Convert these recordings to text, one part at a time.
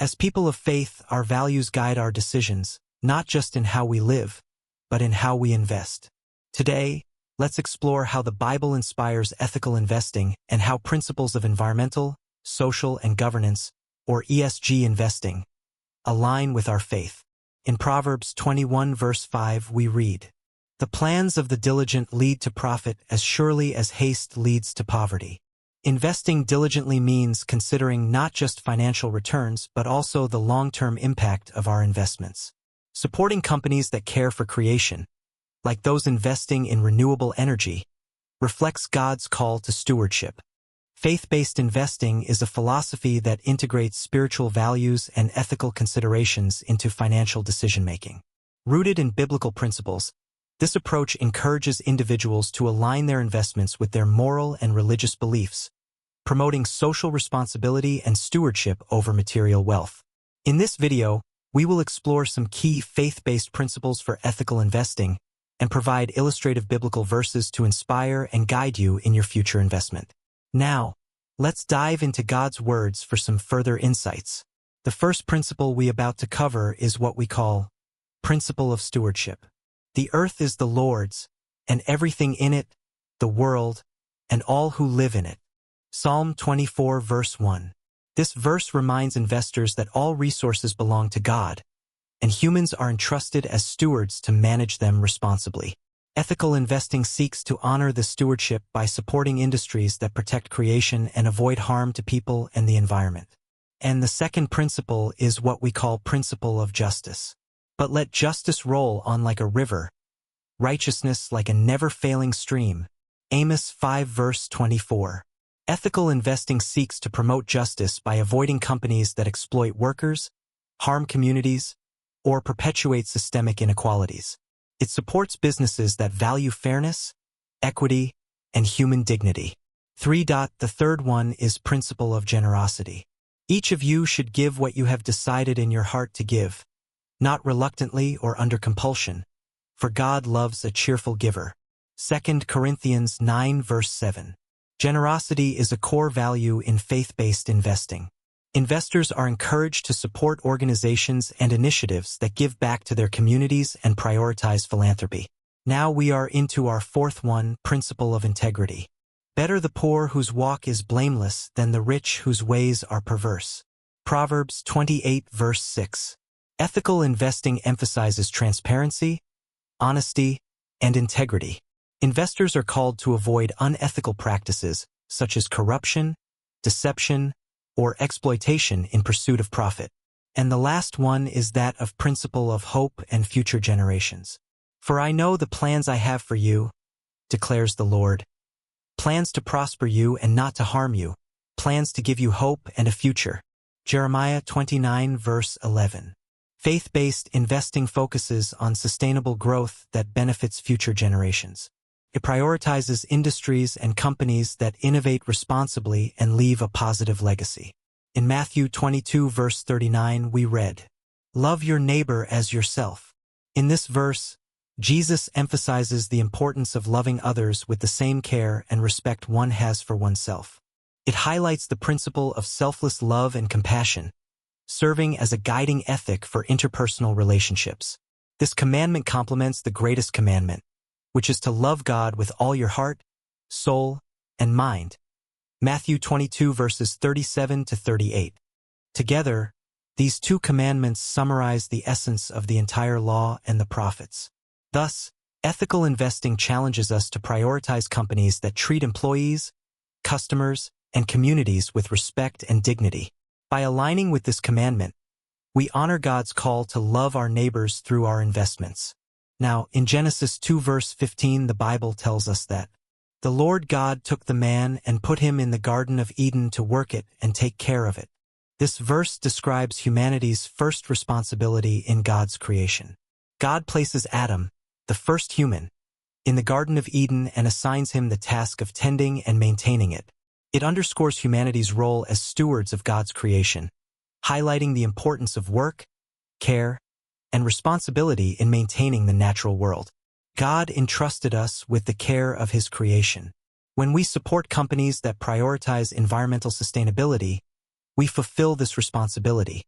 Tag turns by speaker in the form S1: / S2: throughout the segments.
S1: As people of faith, our values guide our decisions, not just in how we live, but in how we invest. Today, let's explore how the Bible inspires ethical investing and how principles of environmental, social, and governance, or ESG investing, align with our faith. In Proverbs 21 verse 5 we read, "The plans of the diligent lead to profit as surely as haste leads to poverty." Investing diligently means considering not just financial returns but also the long-term impact of our investments. Supporting companies that care for creation, like those investing in renewable energy, reflects God's call to stewardship. Faith-based investing is a philosophy that integrates spiritual values and ethical considerations into financial decision-making. Rooted in biblical principles, this approach encourages individuals to align their investments with their moral and religious beliefs, promoting social responsibility and stewardship over material wealth. In this video, we will explore some key faith-based principles for ethical investing and provide illustrative biblical verses to inspire and guide you in your future investment. Now, let's dive into God's words for some further insights. The first principle we about to cover is what we call principle of stewardship. The earth is the Lord's, and everything in it, the world, and all who live in it. Psalm 24 verse 1. This verse reminds investors that all resources belong to God, and humans are entrusted as stewards to manage them responsibly. Ethical investing seeks to honor the stewardship by supporting industries that protect creation and avoid harm to people and the environment. And the second principle is what we call principle of justice. But let justice roll on like a river, righteousness like a never-failing stream. Amos 5 verse 24. Ethical investing seeks to promote justice by avoiding companies that exploit workers, harm communities, or perpetuate systemic inequalities. It supports businesses that value fairness, equity, and human dignity. The third one is principle of generosity. Each of you should give what you have decided in your heart to give, not reluctantly or under compulsion, for God loves a cheerful giver. 2 Corinthians 9 verse 7. Generosity is a core value in faith-based investing. Investors are encouraged to support organizations and initiatives that give back to their communities and prioritize philanthropy. Now we are into our fourth one, principle of integrity. Better the poor whose walk is blameless than the rich whose ways are perverse. Proverbs 28 verse 6. Ethical investing emphasizes transparency, honesty, and integrity. Investors are called to avoid unethical practices such as corruption, deception, or exploitation in pursuit of profit. And the last one is that of principle of hope and future generations. For I know the plans I have for you, declares the Lord. Plans to prosper you and not to harm you, plans to give you hope and a future. Jeremiah 29 verse 11. Faith-based investing focuses on sustainable growth that benefits future generations. It prioritizes industries and companies that innovate responsibly and leave a positive legacy. In Matthew 22 verse 39 we read, "Love your neighbor as yourself." In this verse, Jesus emphasizes the importance of loving others with the same care and respect one has for oneself. It highlights the principle of selfless love and compassion, serving as a guiding ethic for interpersonal relationships. This commandment complements the greatest commandment, which is to love God with all your heart, soul, and mind. Matthew 22 verses 37 to 38. Together, these two commandments summarize the essence of the entire law and the prophets. Thus, ethical investing challenges us to prioritize companies that treat employees, customers, and communities with respect and dignity. By aligning with this commandment, we honor God's call to love our neighbors through our investments. Now, in Genesis 2 verse 15, the Bible tells us that the Lord God took the man and put him in the Garden of Eden to work it and take care of it. This verse describes humanity's first responsibility in God's creation. God places Adam, the first human, in the Garden of Eden and assigns him the task of tending and maintaining it. It underscores humanity's role as stewards of God's creation, highlighting the importance of work, care, and responsibility in maintaining the natural world. God entrusted us with the care of His creation. When we support companies that prioritize environmental sustainability, we fulfill this responsibility,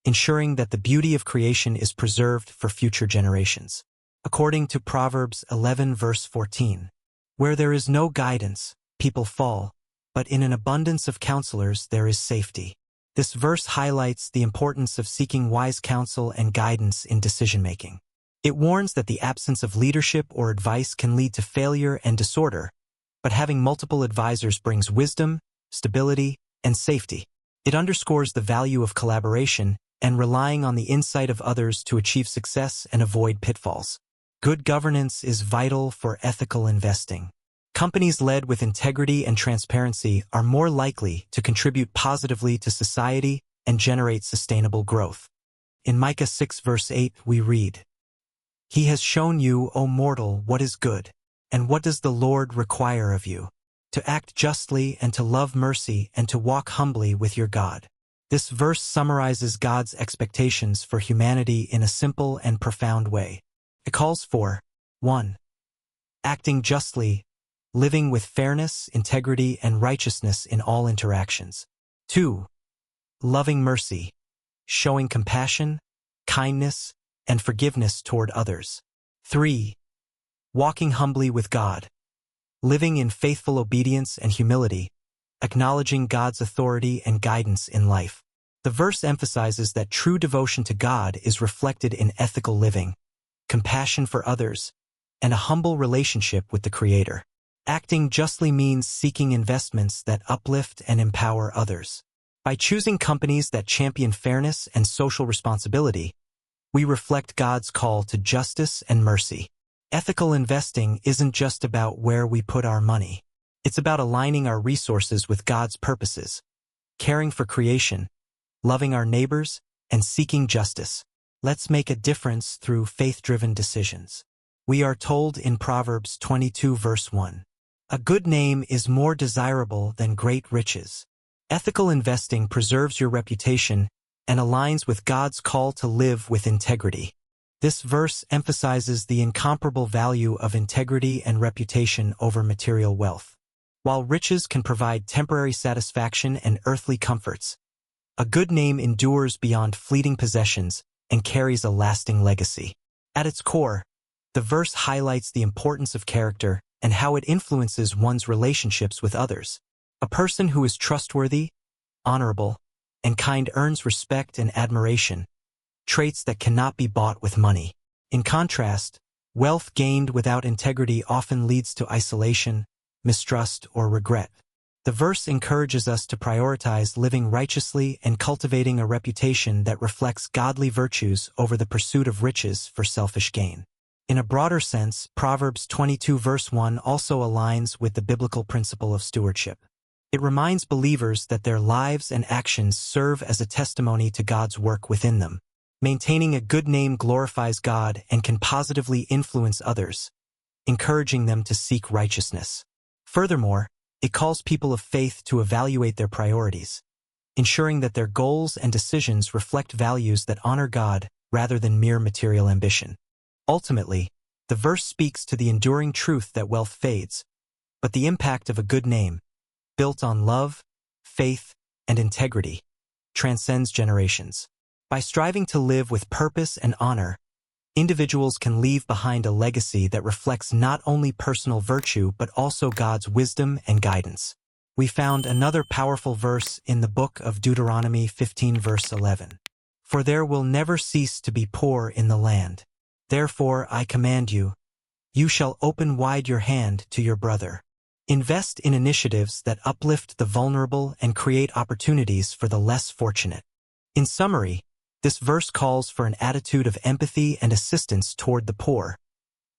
S1: ensuring that the beauty of creation is preserved for future generations. According to Proverbs 11 verse 14, "Where there is no guidance, people fall, but in an abundance of counselors there is safety." This verse highlights the importance of seeking wise counsel and guidance in decision-making. It warns that the absence of leadership or advice can lead to failure and disorder, but having multiple advisors brings wisdom, stability, and safety. It underscores the value of collaboration and relying on the insight of others to achieve success and avoid pitfalls. Good governance is vital for ethical investing. Companies led with integrity and transparency are more likely to contribute positively to society and generate sustainable growth. In Micah 6 verse 8 we read, "He has shown you, O mortal, what is good, and what does the Lord require of you? To act justly and to love mercy and to walk humbly with your God." This verse summarizes God's expectations for humanity in a simple and profound way. It calls for 1. Acting justly, living with fairness, integrity, and righteousness in all interactions. 2. Loving mercy, showing compassion, kindness, and forgiveness toward others. 3. Walking humbly with God, living in faithful obedience and humility, acknowledging God's authority and guidance in life. The verse emphasizes that true devotion to God is reflected in ethical living, compassion for others, and a humble relationship with the Creator. Acting justly means seeking investments that uplift and empower others. By choosing companies that champion fairness and social responsibility, we reflect God's call to justice and mercy. Ethical investing isn't just about where we put our money. It's about aligning our resources with God's purposes, caring for creation, loving our neighbors, and seeking justice. Let's make a difference through faith-driven decisions. We are told in Proverbs 22 verse 1, "A good name is more desirable than great riches." Ethical investing preserves your reputation and aligns with God's call to live with integrity. This verse emphasizes the incomparable value of integrity and reputation over material wealth. While riches can provide temporary satisfaction and earthly comforts, a good name endures beyond fleeting possessions and carries a lasting legacy. At its core, the verse highlights the importance of character and how it influences one's relationships with others. A person who is trustworthy, honorable, and kind earns respect and admiration, traits that cannot be bought with money. In contrast, wealth gained without integrity often leads to isolation, mistrust, or regret. The verse encourages us to prioritize living righteously and cultivating a reputation that reflects godly virtues over the pursuit of riches for selfish gain. In a broader sense, Proverbs 22 verse 1 also aligns with the biblical principle of stewardship. It reminds believers that their lives and actions serve as a testimony to God's work within them. Maintaining a good name glorifies God and can positively influence others, encouraging them to seek righteousness. Furthermore, it calls people of faith to evaluate their priorities, ensuring that their goals and decisions reflect values that honor God rather than mere material ambition. Ultimately, the verse speaks to the enduring truth that wealth fades, but the impact of a good name, built on love, faith, and integrity, transcends generations. By striving to live with purpose and honor, individuals can leave behind a legacy that reflects not only personal virtue but also God's wisdom and guidance. We found another powerful verse in the book of Deuteronomy 15 verse 11. "For there will never cease to be poor in the land. Therefore I command you, you shall open wide your hand to your brother." Invest in initiatives that uplift the vulnerable and create opportunities for the less fortunate. In summary, this verse calls for an attitude of empathy and assistance toward the poor,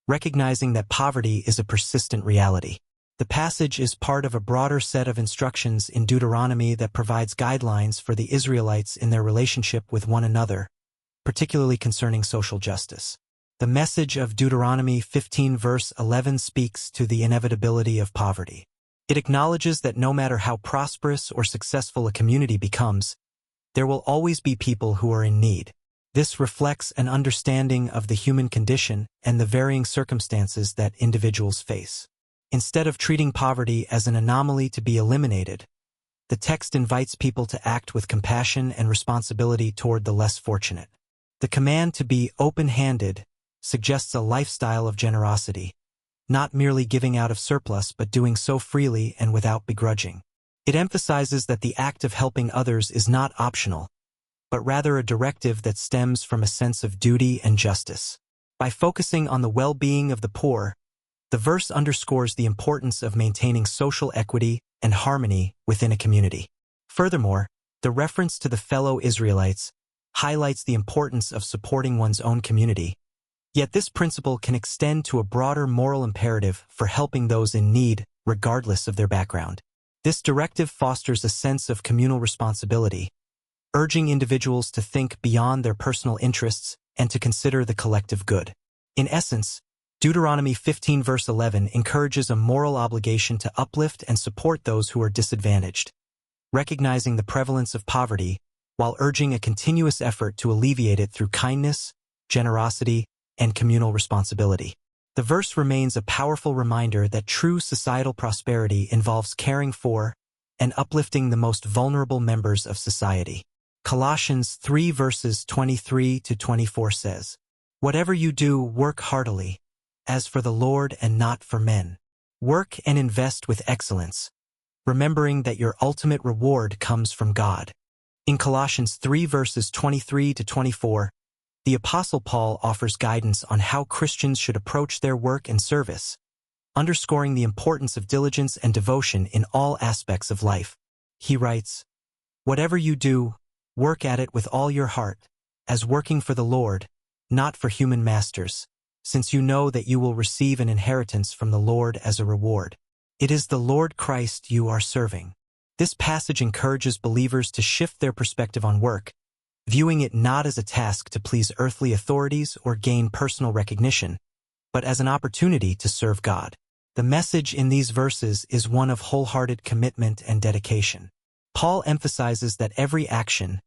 S1: recognizing that poverty is a persistent reality. The passage is part of a broader set of instructions in Deuteronomy that provides guidelines for the Israelites in their relationship with one another, particularly concerning social justice. The message of Deuteronomy 15 verse 11 speaks to the inevitability of poverty. It acknowledges that no matter how prosperous or successful a community becomes, there will always be people who are in need. This reflects an understanding of the human condition and the varying circumstances that individuals face. Instead of treating poverty as an anomaly to be eliminated, the text invites people to act with compassion and responsibility toward the less fortunate. The command to be open-handed suggests a lifestyle of generosity, not merely giving out of surplus but doing so freely and without begrudging. It emphasizes that the act of helping others is not optional, but rather a directive that stems from a sense of duty and justice. By focusing on the well-being of the poor, the verse underscores the importance of maintaining social equity and harmony within a community. Furthermore, the reference to the fellow Israelites highlights the importance of supporting one's own community. Yet this principle can extend to a broader moral imperative for helping those in need, regardless of their background. This directive fosters a sense of communal responsibility, urging individuals to think beyond their personal interests and to consider the collective good. In essence, Deuteronomy 15 verse 11 encourages a moral obligation to uplift and support those who are disadvantaged, recognizing the prevalence of poverty while urging a continuous effort to alleviate it through kindness, generosity, and communal responsibility. The verse remains a powerful reminder that true societal prosperity involves caring for and uplifting the most vulnerable members of society. Colossians 3 verses 23 to 24 says, "Whatever you do, work heartily, as for the Lord and not for men. Work and invest with excellence, remembering that your ultimate reward comes from God." In Colossians 3 verses 23 to 24, the Apostle Paul offers guidance on how Christians should approach their work and service, underscoring the importance of diligence and devotion in all aspects of life. He writes, "Whatever you do, work at it with all your heart, as working for the Lord, not for human masters, since you know that you will receive an inheritance from the Lord as a reward. It is the Lord Christ you are serving." This passage encourages believers to shift their perspective on work, viewing it not as a task to please earthly authorities or gain personal recognition, but as an opportunity to serve God. The message in these verses is one of wholehearted commitment and dedication. Paul emphasizes that every action,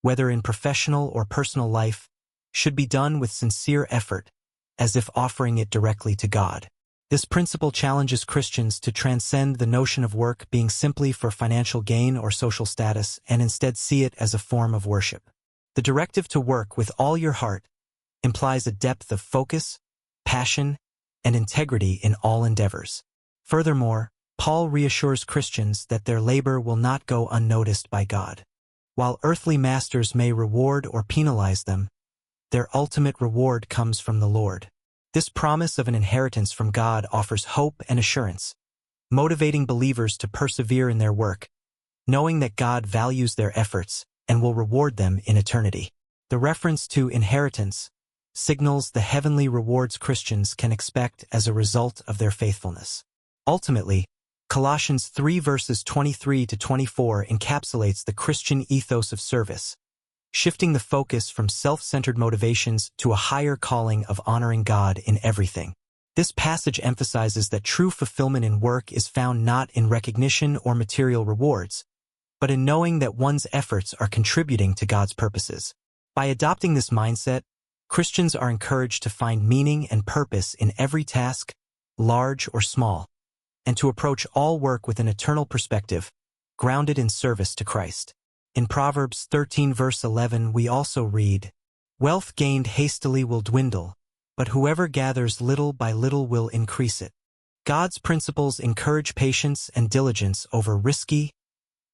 S1: whether in professional or personal life, should be done with sincere effort, as if offering it directly to God. This principle challenges Christians to transcend the notion of work being simply for financial gain or social status and instead see it as a form of worship. The directive to work with all your heart implies a depth of focus, passion, and integrity in all endeavors. Furthermore, Paul reassures Christians that their labor will not go unnoticed by God. While earthly masters may reward or penalize them, their ultimate reward comes from the Lord. This promise of an inheritance from God offers hope and assurance, motivating believers to persevere in their work, knowing that God values their efforts and will reward them in eternity. The reference to inheritance signals the heavenly rewards Christians can expect as a result of their faithfulness. Ultimately, Colossians 3 verses 23 to 24 encapsulates the Christian ethos of service, shifting the focus from self-centered motivations to a higher calling of honoring God in everything. This passage emphasizes that true fulfillment in work is found not in recognition or material rewards, but in knowing that one's efforts are contributing to God's purposes. By adopting this mindset, Christians are encouraged to find meaning and purpose in every task, large or small, and to approach all work with an eternal perspective, grounded in service to Christ. In Proverbs 13 verse 11 we also read, "Wealth gained hastily will dwindle, but whoever gathers little by little will increase it." God's principles encourage patience and diligence over risky,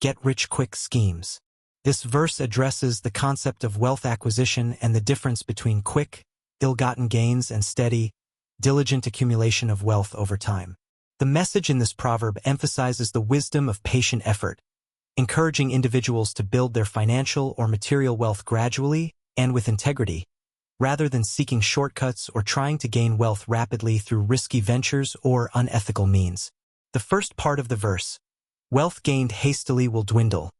S1: get-rich-quick schemes. This verse addresses the concept of wealth acquisition and the difference between quick, ill-gotten gains and steady, diligent accumulation of wealth over time. The message in this proverb emphasizes the wisdom of patient effort, encouraging individuals to build their financial or material wealth gradually and with integrity, rather than seeking shortcuts or trying to gain wealth rapidly through risky ventures or unethical means. The first part of the verse, "Wealth gained hastily will dwindle,"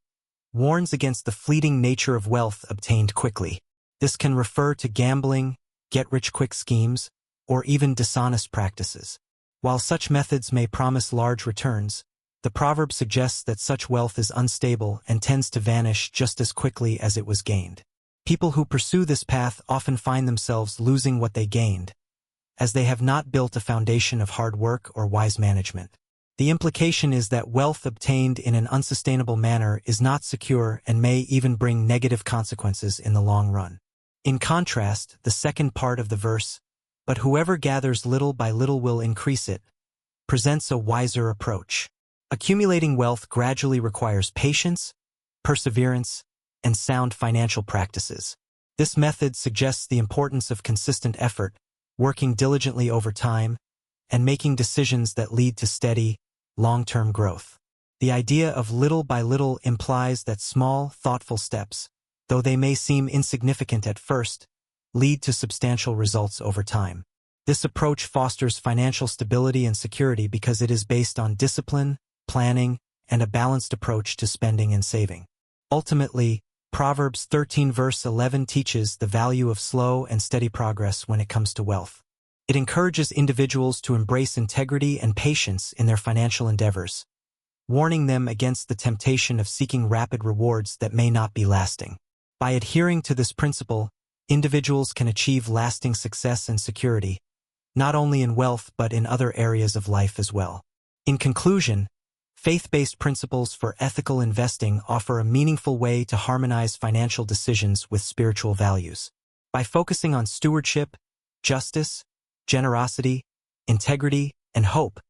S1: warns against the fleeting nature of wealth obtained quickly. This can refer to gambling, get-rich-quick schemes, or even dishonest practices. While such methods may promise large returns, the proverb suggests that such wealth is unstable and tends to vanish just as quickly as it was gained. People who pursue this path often find themselves losing what they gained, as they have not built a foundation of hard work or wise management. The implication is that wealth obtained in an unsustainable manner is not secure and may even bring negative consequences in the long run. In contrast, the second part of the verse, "But whoever gathers little by little will increase it," presents a wiser approach. Accumulating wealth gradually requires patience, perseverance, and sound financial practices. This method suggests the importance of consistent effort, working diligently over time, and making decisions that lead to steady, long-term growth. The idea of little by little implies that small, thoughtful steps, though they may seem insignificant at first, lead to substantial results over time. This approach fosters financial stability and security because it is based on discipline, planning, and a balanced approach to spending and saving. Ultimately, Proverbs 13 verse 11 teaches the value of slow and steady progress when it comes to wealth. It encourages individuals to embrace integrity and patience in their financial endeavors, warning them against the temptation of seeking rapid rewards that may not be lasting. By adhering to this principle, individuals can achieve lasting success and security, not only in wealth but in other areas of life as well. In conclusion, faith-based principles for ethical investing offer a meaningful way to harmonize financial decisions with spiritual values. By focusing on stewardship, justice, generosity, integrity, and hope,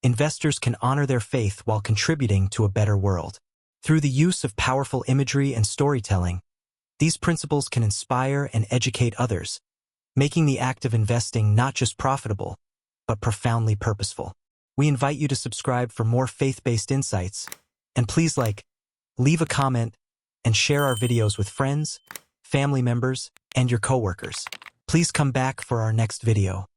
S1: investors can honor their faith while contributing to a better world. Through the use of powerful imagery and storytelling, these principles can inspire and educate others, making the act of investing not just profitable, but profoundly purposeful. We invite you to subscribe for more faith-based insights, and please leave a comment, and share our videos with friends, family members, and your coworkers. Please come back for our next video.